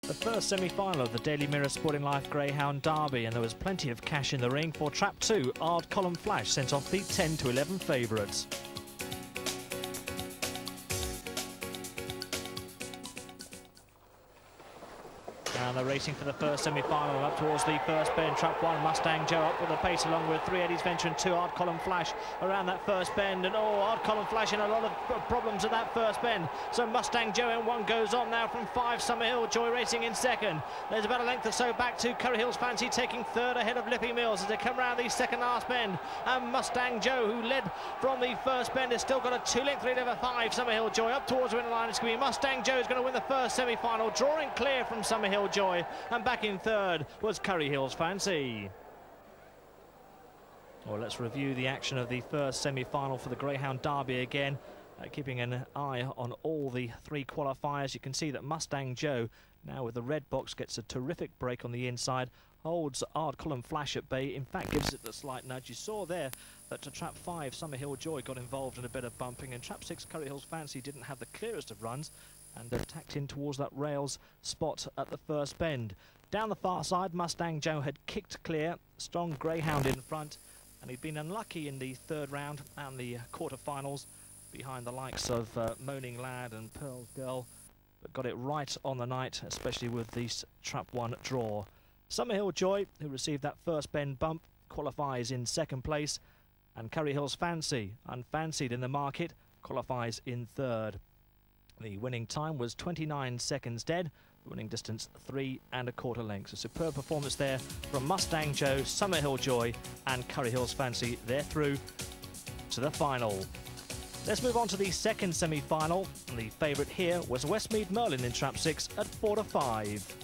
The first semi-final of the Daily Mirror Sporting Life Greyhound Derby, and there was plenty of cash in the ring for Trap 2. Ard Column Flash sent off the 10 to 11 favourites. And they're racing for the first semi-final up towards the first bend. Trap 1, Mustang Joe up with the pace along with 3 Eddie's Venture and 2 Ard Column Flash around that first bend. And Ard Column Flash in a lot of problems at that first bend. So Mustang Joe in one goes on now from 5, Summerhill Joy racing in second. There's about a length or so back to Curry Hill's Fancy taking third ahead of Lippy Mills as they come round the second last bend. And Mustang Joe, who led from the first bend, has still got a 2-length lead over 5, Summerhill Joy up towards the winner line. It's going to be Mustang Joe who's going to win the first semi-final, drawing clear from Summerhill Joy, and back in third was Curry Hill's Fancy. Well, let's review the action of the first semi-final for the Greyhound Derby again, keeping an eye on all the 3 qualifiers. You can see that Mustang Joe, now with the red box, gets a terrific break on the inside, holds Ard Column Flash at bay, in fact gives it the slight nudge. You saw there that to Trap 5 Summerhill Joy got involved in a bit of bumping, and Trap 6 Curry Hill's Fancy didn't have the clearest of runs and tacked in towards that rails spot at the first bend. Down the far side, Mustang Joe had kicked clear, strong Greyhound in front, and he'd been unlucky in the third round and the quarter-finals behind the likes of Moaning Lad and Pearl's Girl, but got it right on the night, especially with the Trap 1 draw. Summerhill Joy, who received that first bend bump, qualifies in second place, and Curry Hill's Fancy, unfancied in the market, qualifies in third. The winning time was 29 seconds dead, the winning distance 3 1/4 lengths. A superb performance there from Mustang Joe, Summerhill Joy and Curry Hill's Fancy. They're through to the final. Let's move on to the second semi-final. The favourite here was Westmead Merlin in Trap 6 at 4 to 5.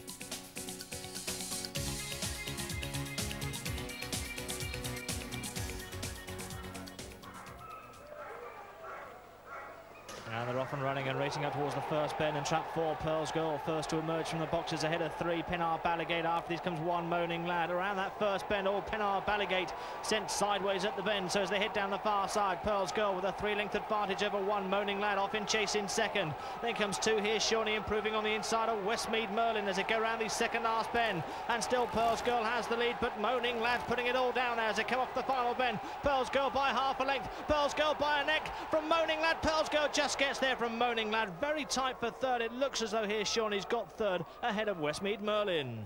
And they're off and running and racing up towards the first bend, and Trap 4, Pearl's Girl, first to emerge from the boxes ahead of 3, Pennar Ballygate. After these comes 1, Moaning Lad. Around that first bend, Pennar Ballygate sent sideways at the bend, so as they head down the far side, Pearl's Girl with a 3-length advantage over 1, Moaning Lad off in chase in second. Then comes 2 here, Shawnee improving on the inside of Westmead Merlin as they go around the second last bend, and still Pearl's Girl has the lead, but Moaning Lad putting it all down as they come off the final bend. Pearl's Girl by half a length, Pearl's Girl by a neck from Moaning Lad. Pearl's Girl just gets there from Moaning Lad, very tight for third. It looks as though here Shawnee's got third ahead of Westmead Merlin.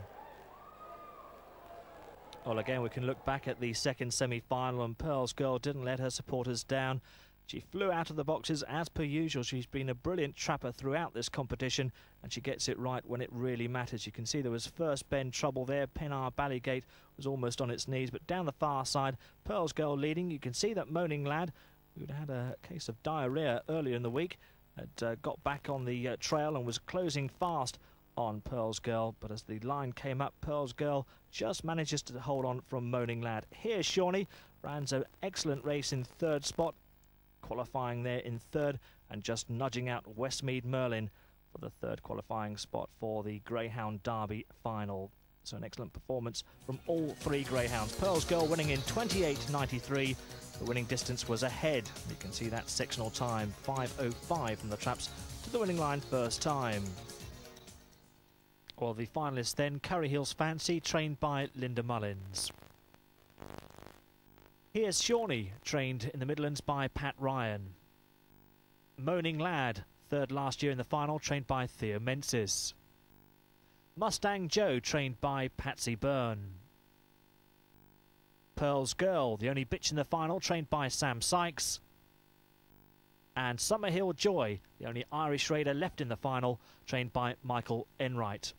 Well, again, we can look back at the second semi-final, and Pearl's Girl didn't let her supporters down. She flew out of the boxes as per usual. She's been a brilliant trapper throughout this competition, and she gets it right when it really matters. You can see there was first bend trouble there. Pennar Ballygate was almost on its knees, but down the far side, Pearl's Girl leading. You can see that Moaning Lad, who'd had a case of diarrhea earlier in the week, had got back on the trail and was closing fast on Pearl's Girl, but as the line came up, Pearl's Girl just manages to hold on from Moaning Lad. Here's Shawnee, runs an excellent race in third spot, qualifying there in third and just nudging out Westmead Merlin for the third qualifying spot for the Greyhound Derby final. So an excellent performance from all 3 Greyhounds. Pearl's Girl winning in 28.93. The winning distance was ahead. You can see that sectional time, 5:05 from the traps to the winning line first time. Well, the finalists then, Curry Hill's Fancy, trained by Linda Mullins. Here's Shawnee, trained in the Midlands by Pat Ryan. Moaning Lad, third last year in the final, trained by Theo Menzies. Mustang Joe, trained by Patsy Byrne. Pearl's Girl, the only bitch in the final, trained by Sam Sykes. And Summerhill Joy, the only Irish raider left in the final, trained by Michael Enright.